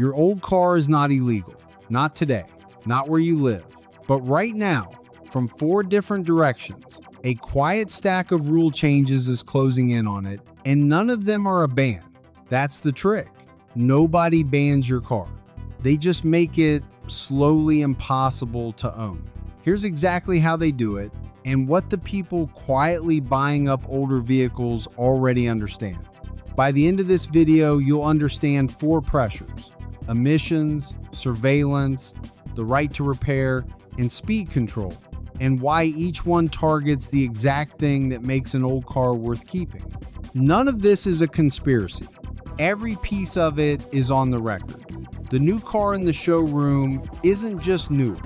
Your old car is not illegal. Not today. Not where you live. But right now, from 4 different directions, a quiet stack of rule changes is closing in on it, and none of them are a ban. That's the trick. Nobody bans your car. They just make it slowly impossible to own. Here's exactly how they do it, and what the people quietly buying up older vehicles already understand. By the end of this video, you'll understand 4 pressures: emissions, surveillance, the right to repair, and speed control, and why each one targets the exact thing that makes an old car worth keeping. None of this is a conspiracy. Every piece of it is on the record. The new car in the showroom isn't just new.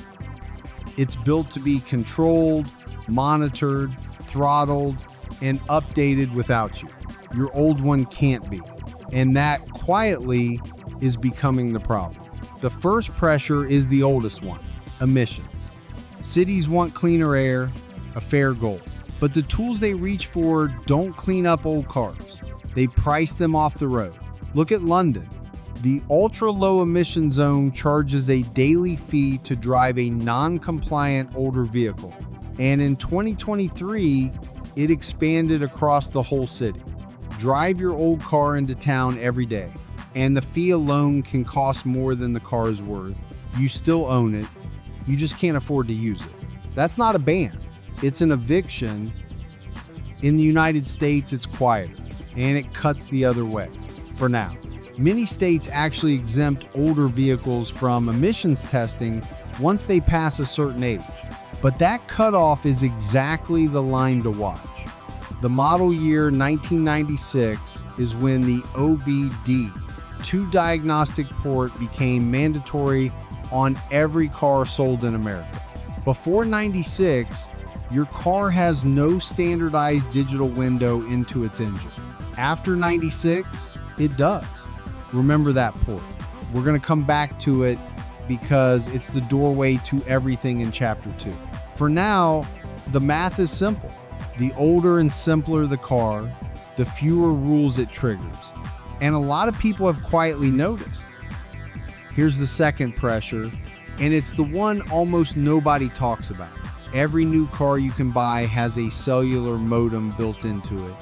It's built to be controlled, monitored, throttled, and updated without you. Your old one can't be. And that, quietly, is becoming the problem. The first pressure is the oldest one: emissions. Cities want cleaner air, a fair goal. But the tools they reach for don't clean up old cars. They price them off the road. Look at London. The ultra-low emission zone charges a daily fee to drive a non-compliant older vehicle. And in 2023, it expanded across the whole city. Drive your old car into town every day, and the fee alone can cost more than the car is worth. You still own it. You just can't afford to use it. That's not a ban. It's an eviction. In the United States, it's quieter, and it cuts the other way, for now. Many states actually exempt older vehicles from emissions testing once they pass a certain age. But that cutoff is exactly the line to watch. The model year 1996 is when the OBD2 diagnostic port became mandatory on every car sold in America. Before 96, your car has no standardized digital window into its engine. After 96, it does. Remember that port. We're going to come back to it because it's the doorway to everything in Chapter 2. For now, the math is simple. The older and simpler the car, the fewer rules it triggers. And a lot of people have quietly noticed. Here's the second pressure, and it's the one almost nobody talks about. Every new car you can buy has a cellular modem built into it.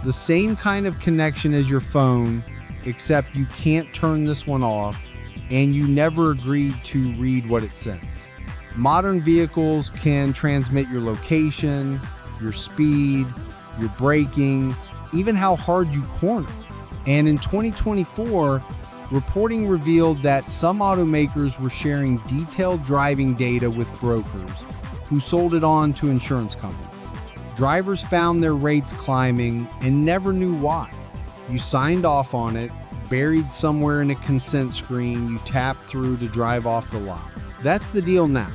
The same kind of connection as your phone, except you can't turn this one off, and you never agreed to read what it sends. Modern vehicles can transmit your location, your speed, your braking, even how hard you corner. And in 2024, reporting revealed that some automakers were sharing detailed driving data with brokers who sold it on to insurance companies. Drivers found their rates climbing and never knew why. You signed off on it, buried somewhere in a consent screen you tapped through to drive off the lot. That's the deal now.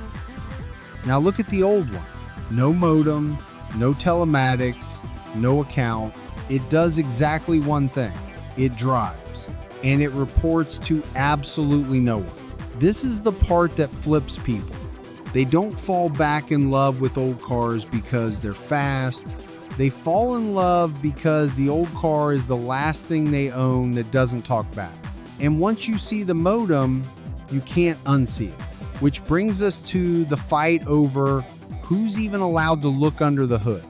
Now look at the old one. No modem, no telematics, no account. It does exactly one thing. It drives, and it reports to absolutely no one. This is the part that flips people. They don't fall back in love with old cars because they're fast. They fall in love because the old car is the last thing they own that doesn't talk back. And once you see the modem, you can't unsee it. Which brings us to the fight over who's even allowed to look under the hood.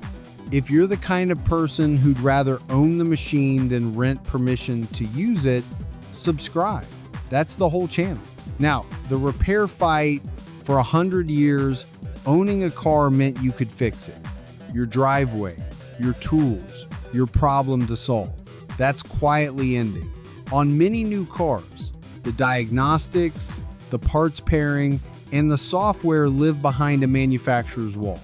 If you're the kind of person who'd rather own the machine than rent permission to use it, subscribe. That's the whole channel. Now, the repair fight, for 100 years, owning a car meant you could fix it. Your driveway, your tools, your problem to solve. That's quietly ending. On many new cars, the diagnostics, the parts pairing, and the software live behind a manufacturer's wall.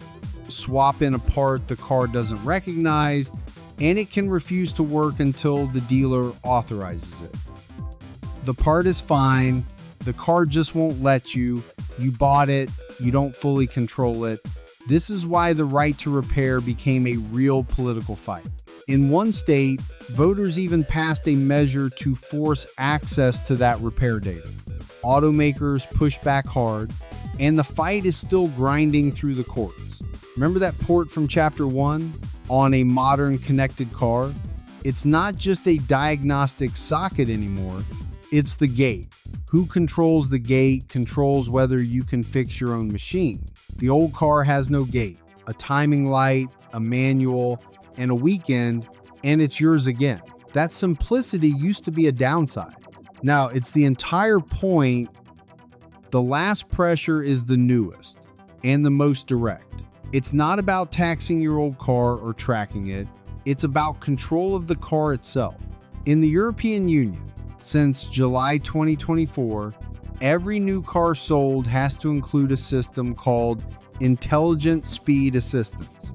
Swap in a part the car doesn't recognize, and it can refuse to work until the dealer authorizes it. The part is fine, the car just won't let you. You bought it, you don't fully control it. This is why the right to repair became a real political fight. In one state, voters even passed a measure to force access to that repair data. Automakers pushed back hard, and the fight is still grinding through the courts. Remember that port from Chapter 1 on a modern connected car? It's not just a diagnostic socket anymore, it's the gate. Who controls the gate controls whether you can fix your own machine. The old car has no gate, a timing light, a manual, and a weekend, and it's yours again. That simplicity used to be a downside. Now, it's the entire point. The last pressure is the newest and the most direct. It's not about taxing your old car or tracking it. It's about control of the car itself. In the European Union, since July 2024, every new car sold has to include a system called Intelligent Speed Assistance.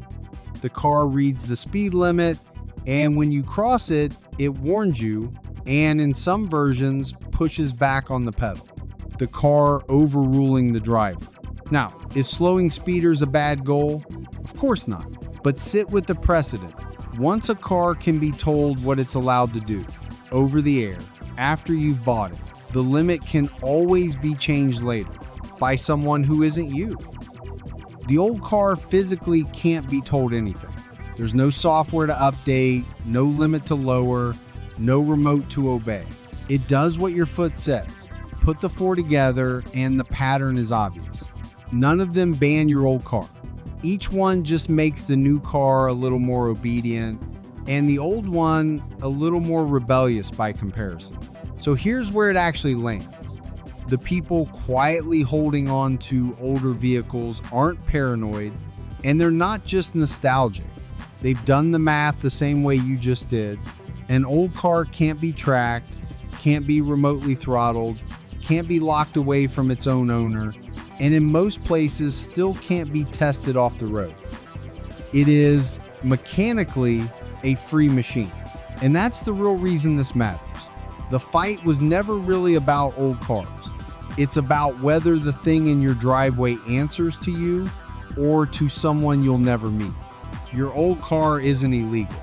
The car reads the speed limit, and when you cross it, it warns you, and in some versions, pushes back on the pedal. The car overruling the driver. Now, is slowing speeders a bad goal? Of course not, but sit with the precedent. Once a car can be told what it's allowed to do, over the air, after you've bought it, the limit can always be changed later by someone who isn't you. The old car physically can't be told anything. There's no software to update, no limit to lower, no remote to obey. It does what your foot says. Put the four together and the pattern is obvious. None of them ban your old car. Each one just makes the new car a little more obedient and the old one a little more rebellious by comparison. So here's where it actually lands. The people quietly holding on to older vehicles aren't paranoid, and they're not just nostalgic. They've done the math the same way you just did. An old car can't be tracked, can't be remotely throttled, can't be locked away from its own owner, and in most places still can't be tested off the road. It is mechanically a free machine. And that's the real reason this matters. The fight was never really about old cars. It's about whether the thing in your driveway answers to you or to someone you'll never meet. Your old car isn't illegal,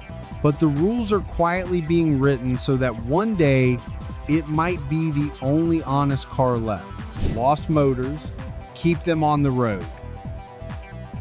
but the rules are quietly being written so that one day it might be the only honest car left. Lost motors, keep them on the road.